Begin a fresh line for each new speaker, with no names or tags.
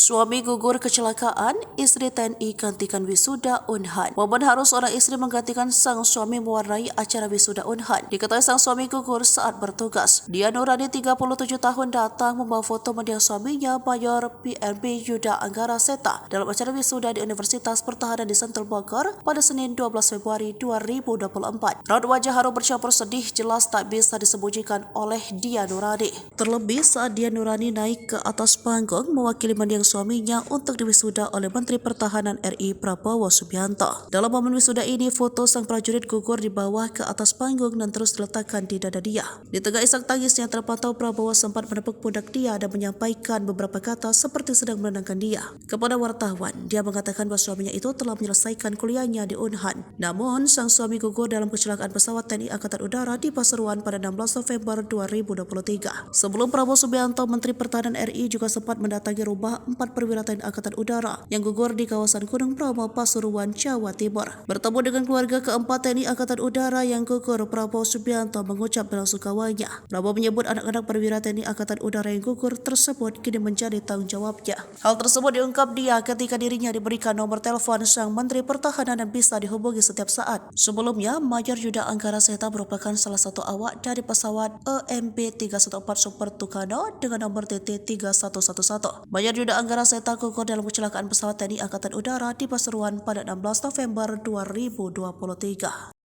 Suami gugur kecelakaan, istri TNI gantikan wisuda Unhan. Momen harus seorang istri menggantikan sang suami mewarnai acara wisuda Unhan. Diketahui sang suami gugur saat bertugas. Dia Nurani 37 tahun datang membawa foto mendiang suaminya Mayor PNB Yuda Anggara Seta dalam acara wisuda di Universitas Pertahanan di Sentul Bogor pada Senin 12 Februari 2024. Raut wajah haru bercampur sedih jelas tak bisa disembunyikan oleh Dia Nurani. Terlebih saat Dia Nurani naik ke atas panggung mewakili mendiang suaminya untuk diwisuda oleh Menteri Pertahanan RI Prabowo Subianto. Dalam momen wisuda ini, foto sang prajurit gugur dibawa ke atas panggung dan terus diletakkan di dada dia. Di tengah isak tangis yang terpantau, Prabowo sempat menepuk pundak dia dan menyampaikan beberapa kata seperti sedang menenangkan dia. Kepada wartawan, dia mengatakan bahwa suaminya itu telah menyelesaikan kuliahnya di Unhan. Namun, sang suami gugur dalam kecelakaan pesawat TNI Angkatan Udara di Pasuruan pada 16 November 2023. Sebelum Prabowo Subianto, Menteri Pertahanan RI juga sempat mendatangi rumah 4 perwira TNI Angkatan Udara yang gugur di kawasan Gunung Bromo, Pasuruan, Jawa Timur. Bertemu dengan keluarga keempat TNI Angkatan Udara yang gugur, Prabowo Subianto mengucap belasungkawanya. Prabowo menyebut anak-anak perwira TNI Angkatan Udara yang gugur tersebut kini menjadi tanggung jawabnya. Hal tersebut diungkap dia ketika dirinya diberikan nomor telepon sang Menteri Pertahanan dan bisa dihubungi setiap saat. Sebelumnya, Mayor Yuda Anggara Seta merupakan salah satu awak dari pesawat EMB 314 Super Tucano dengan nomor TT3111. Mayor Yuda Anggara Seta gugur dalam kecelakaan pesawat TNI Angkatan Udara di Pasuruan pada 16 November 2023.